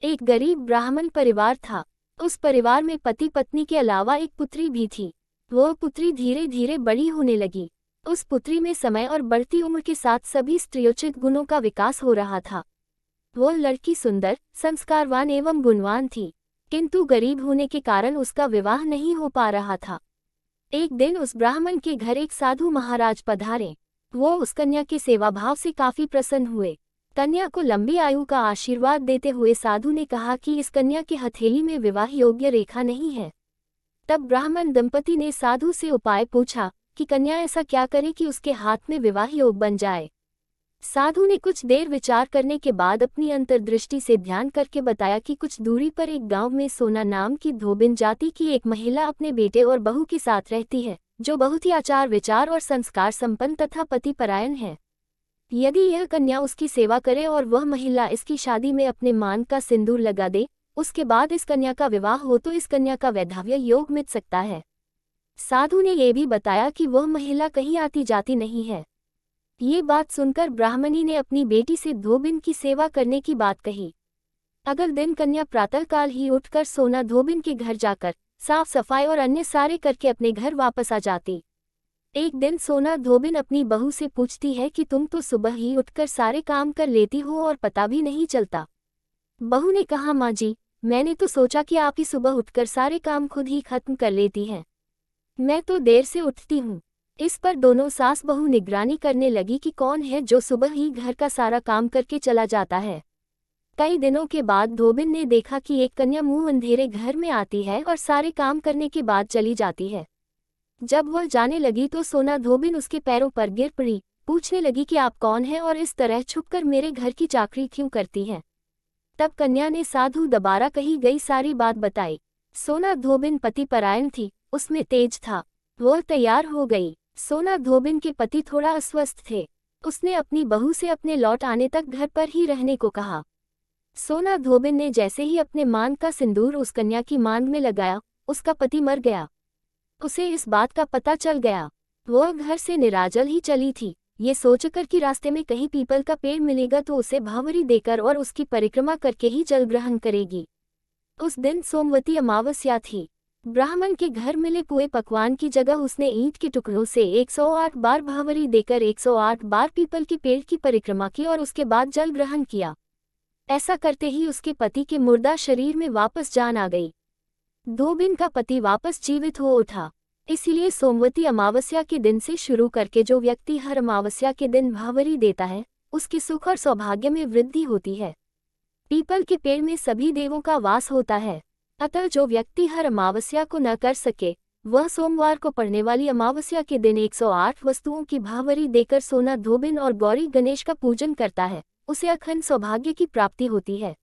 एक गरीब ब्राह्मण परिवार था। उस परिवार में पति पत्नी के अलावा एक पुत्री भी थी। वो पुत्री धीरे धीरे बड़ी होने लगी। उस पुत्री में समय और बढ़ती उम्र के साथ सभी स्त्रियोचित गुणों का विकास हो रहा था। वो लड़की सुंदर, संस्कारवान एवं गुणवान थी, किंतु गरीब होने के कारण उसका विवाह नहीं हो पा रहा था। एक दिन उस ब्राह्मण के घर एक साधु महाराज पधारे। वो उस कन्या के सेवा भाव से काफी प्रसन्न हुए। कन्या को लंबी आयु का आशीर्वाद देते हुए साधु ने कहा कि इस कन्या की हथेली में विवाह योग्य रेखा नहीं है। तब ब्राह्मण दंपति ने साधु से उपाय पूछा कि कन्या ऐसा क्या करे कि उसके हाथ में विवाह योग बन जाए। साधु ने कुछ देर विचार करने के बाद अपनी अंतर्दृष्टि से ध्यान करके बताया कि कुछ दूरी पर एक गांव में सोना नाम की धोबिन जाति की एक महिला अपने बेटे और बहू के साथ रहती है, जो बहुत ही आचार विचार और संस्कार संपन्न तथा पतिपरायण है। यदि यह कन्या उसकी सेवा करे और वह महिला इसकी शादी में अपने मान का सिंदूर लगा दे, उसके बाद इस कन्या का विवाह हो तो इस कन्या का वैधव्य योग मिट सकता है। साधु ने यह भी बताया कि वह महिला कहीं आती जाती नहीं है। ये बात सुनकर ब्राह्मणी ने अपनी बेटी से धोबिन की सेवा करने की बात कही। अगले दिन कन्या प्रातःकाल ही उठकर सोना धोबिन के घर जाकर साफ सफाई और अन्य सारे करके अपने घर वापस आ जाती। एक दिन सोना धोबिन अपनी बहू से पूछती है कि तुम तो सुबह ही उठकर सारे काम कर लेती हो और पता भी नहीं चलता। बहू ने कहा, माँ जी, मैंने तो सोचा कि आप ही सुबह उठकर सारे काम खुद ही खत्म कर लेती हैं। मैं तो देर से उठती हूँ। इस पर दोनों सास बहू निगरानी करने लगी कि कौन है जो सुबह ही घर का सारा काम करके चला जाता है। कई दिनों के बाद धोबिन ने देखा कि एक कन्या मुंह अंधेरे घर में आती है और सारे काम करने के बाद चली जाती है। जब वह जाने लगी तो सोना धोबिन उसके पैरों पर गिर पड़ी, पूछने लगी कि आप कौन हैं और इस तरह छुपकर मेरे घर की चाकरी क्यों करती हैं। तब कन्या ने साधु दोबारा कही गई सारी बात बताई। सोना धोबिन पतिपरायण थी, उसमें तेज था। वह तैयार हो गई। सोना धोबिन के पति थोड़ा अस्वस्थ थे। उसने अपनी बहू से अपने लौट आने तक घर पर ही रहने को कहा। सोना धोबिन ने जैसे ही अपने मांग का सिंदूर उस कन्या की मांग में लगाया, उसका पति मर गया। उसे इस बात का पता चल गया। वह घर से निराजल ही चली थी, ये सोचकर कि रास्ते में कहीं पीपल का पेड़ मिलेगा तो उसे भावरी देकर और उसकी परिक्रमा करके ही जल ग्रहण करेगी। उस दिन सोमवती अमावस्या थी। ब्राह्मण के घर मिले पुए पकवान की जगह उसने ईंट के टुकड़ों से 108 बार भावरी देकर 108 बार पीपल के पेड़ की परिक्रमा की और उसके बाद जल ग्रहण किया। ऐसा करते ही उसके पति के मुर्दा शरीर में वापस जान आ गई। धोबिन का पति वापस जीवित हो उठा। इसीलिए सोमवती अमावस्या के दिन से शुरू करके जो व्यक्ति हर अमावस्या के दिन भावरी देता है, उसके सुख और सौभाग्य में वृद्धि होती है। पीपल के पेड़ में सभी देवों का वास होता है। अतः जो व्यक्ति हर अमावस्या को न कर सके, वह सोमवार को पड़ने वाली अमावस्या के दिन 108 वस्तुओं की भावरी देकर सोना धोबिन और गौरी गणेश का पूजन करता है, उसे अखंड सौभाग्य की प्राप्ति होती है।